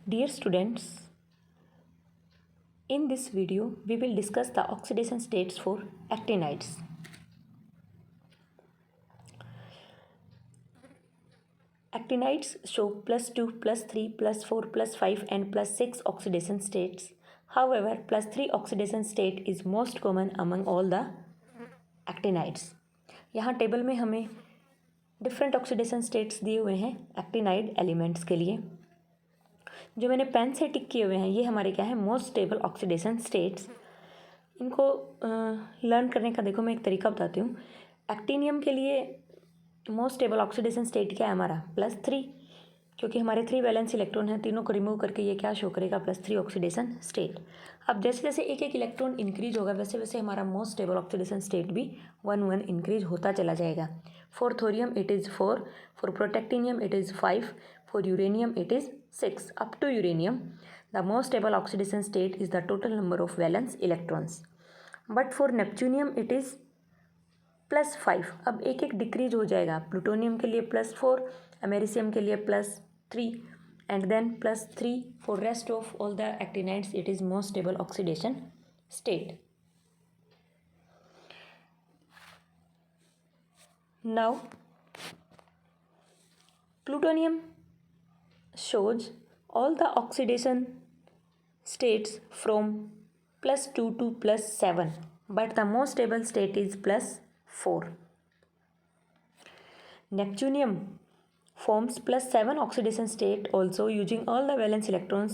Dear students, in this video we will discuss the oxidation states for actinides. Actinides show +2, +3, +4, +5 and +6 oxidation states. However, +3 oxidation state is most common among all the actinides. यहाँ table में हमें different oxidation states दिए हुए हैं actinide elements के लिए। जो मैंने पेन से टिक किए हुए हैं ये हमारे क्या है, मोस्ट स्टेबल ऑक्सीडेशन स्टेट्स। इनको लर्न करने का देखो मैं एक तरीका बताती हूँ। एक्टिनियम के लिए मोस्ट स्टेबल ऑक्सीडेशन स्टेट क्या है हमारा, +3, क्योंकि हमारे 3 वैलेंस इलेक्ट्रॉन हैं, तीनों को रिमूव करके ये क्या शो करेगा, +3 ऑक्सीडेशन स्टेट। अब जैसे जैसे एक एक इलेक्ट्रॉन इंक्रीज होगा वैसे वैसे हमारा मोस्ट स्टेबल ऑक्सीडेशन स्टेट भी 1 इंक्रीज होता चला जाएगा। For thorium it is 4, for protactinium it is 5, for uranium it is 6। Up to uranium the most stable oxidation state is the total number of valence electrons, but for neptunium it is +5। अब एक एक decrease हो जाएगा। Plutonium के लिए +4, अमेरिसियम के लिए +3 and then +3 for rest of all the actinides it is most stable oxidation state. Now plutonium shows all the oxidation states from +2 to +7, but the most stable state is +4. Neptunium forms +7 oxidation state also using all the valence electrons,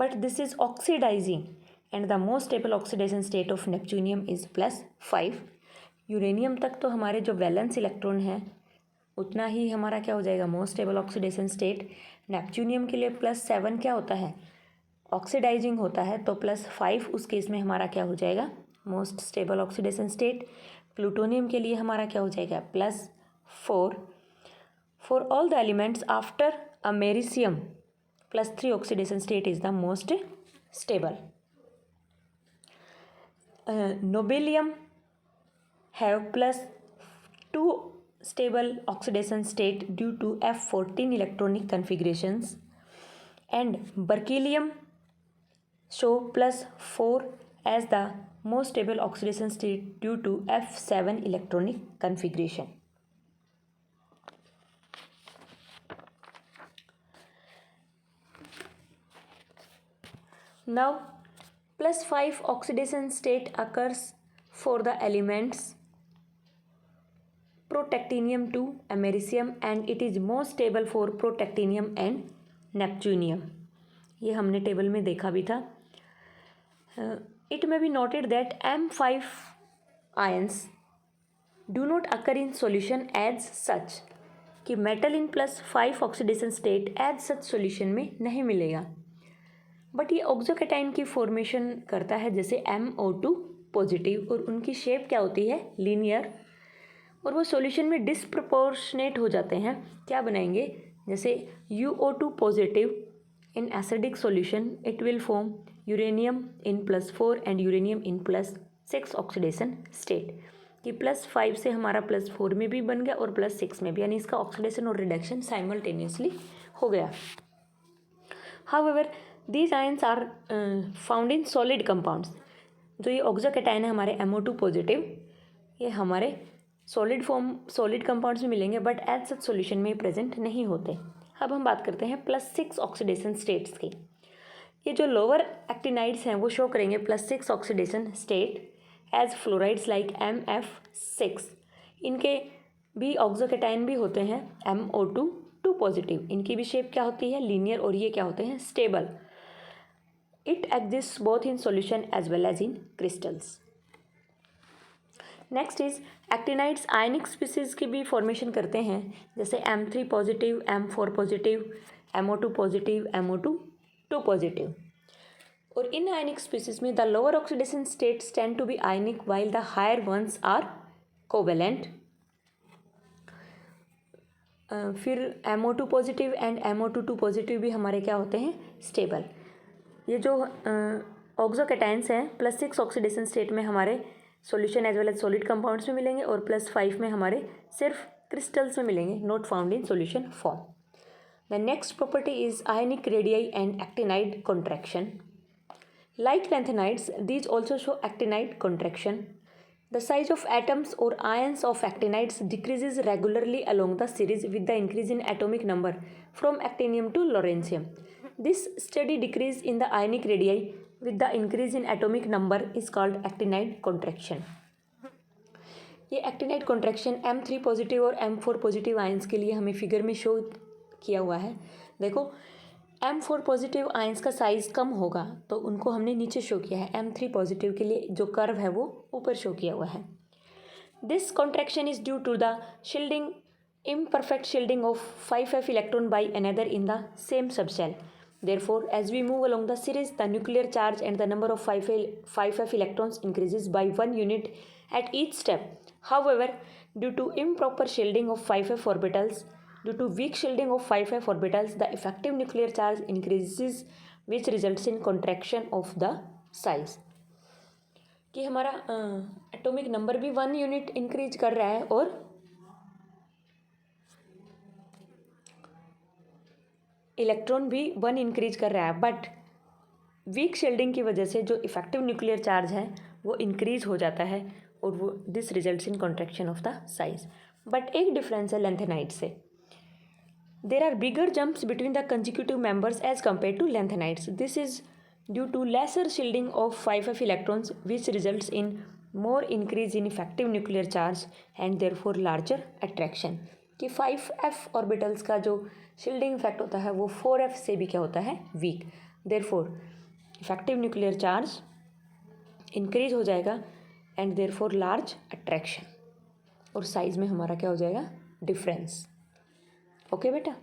but this is oxidizing and the most stable oxidation state of neptunium is +5. Uranium तक तो हमारे जो valence electron हैं उतना ही हमारा क्या हो जाएगा, most stable oxidation state. Neptunium के लिए +7 क्या होता है, ऑक्सीडाइजिंग होता है, तो +5 उस केस में हमारा क्या हो जाएगा, most stable oxidation state. Plutonium के लिए हमारा क्या हो जाएगा, +4। For all the elements after americium, +3 oxidation state is the most stable. Nobelium have +2 stable oxidation state due to F14 electronic configurations, and berkelium show +4 as the most stable oxidation state due to F7 electronic configuration. Now +5 oxidation state occurs for the elements protactinium to americium and it is most stable for protactinium and neptunium. ये हमने table में देखा भी था। It may be noted that M5 ions do not occur in solution as such, कि metal in +5 oxidation state as such solution में नहीं मिलेगा, बट ये ऑक्सोकैटाइन की फॉर्मेशन करता है जैसे MO2 पॉजिटिव, और उनकी शेप क्या होती है, लीनियर, और वो सॉल्यूशन में डिसप्रपोर्शनेट हो जाते हैं। क्या बनाएंगे, जैसे UO2 positive in acidic solution it will form uranium in +4 and uranium in +6 oxidation state, कि +5 से हमारा +4 में भी बन गया और +6 में भी, यानी इसका ऑक्सीडेशन और रिडक्शन साइमल्टेनियसली हो गया। However these ions are found in solid compounds. जो ये ऑक्सोकैटाइन है हमारे MO2 पॉजिटिव, ये हमारे सॉलिड कंपाउंड्स में मिलेंगे, बट एज सच सॉल्यूशन में प्रेजेंट नहीं होते। अब हम बात करते हैं +6 ऑक्सीडेशन स्टेट्स की। ये जो लोअर एक्टिनाइड्स हैं वो शो करेंगे +6 oxidation state as fluorides like MF6। इनके भी ऑक्सोकैटाइन भी होते हैं MO2 पॉजिटिव, इनकी भी शेप क्या होती है, लीनियर, और ये क्या होते हैं, stable. It exists both in solution as well as in crystals. Next is actinides ionic species की भी फॉर्मेशन करते हैं, जैसे M3 positive, M4 positive, MO2 positive, MO2 positive. और इन ionic species में the lower oxidation states tend to be ionic while the higher ones are covalent. फिर MO2 positive and MO2 positive भी हमारे क्या होते हैं, स्टेबल। ये जो ऑक्सोकैटाइन्स हैं +6 ऑक्सीडेशन स्टेट में हमारे solution as well as solid compounds में मिलेंगे, और +5 में हमारे सिर्फ क्रिस्टल्स में मिलेंगे, not found in solution form. The next property is ionic radii and actinide contraction. Like lanthanides, these also show actinide contraction. The size of atoms or ions of actinides decreases regularly along the series with the increase in atomic number from actinium to lawrencium. This steady decrease in the ionic radii with the increase in atomic number is called actinide contraction. ये actinide contraction M3 positive और M4 positive ions के लिए हमें figure में show किया हुआ है। देखो M4 पॉजिटिव आयंस का साइज़ कम होगा तो उनको हमने नीचे शो किया है, M3 पॉजिटिव के लिए जो कर्व है वो ऊपर शो किया हुआ है। This contraction is due to the shielding imperfect shielding of 5f electron by another in the same subshell. Therefore, as we move along the series, the nuclear charge and the number of 5f electrons increases by 1 unit at each step. However, due to improper shielding of 5f orbitals, due to weak shielding of 5f orbitals, the effective nuclear charge increases, which results in contraction of the size. कि हमारा atomic number भी 1 unit increase कर रहा है और electron भी 1 increase कर रहा है, बट वीक शील्डिंग की वजह से जो इफेक्टिव न्यूक्लियर चार्ज है वो इंक्रीज हो जाता है और वो this results in contraction of the size. But एक डिफरेंस है लैंथेनाइड से, there are bigger jumps between the consecutive members as compare to lanthanides. This is due to lesser shielding of 5f electrons which results in more increase in effective nuclear charge and therefore larger attraction. कि 5f orbitals का जो shielding effect होता है वो 4f से भी क्या होता है, weak. Therefore effective nuclear charge increase हो जाएगा एंड देयरफॉर लार्ज अट्रैक्शन, और साइज में हमारा क्या हो जाएगा, डिफरेंस। ओके बेटा।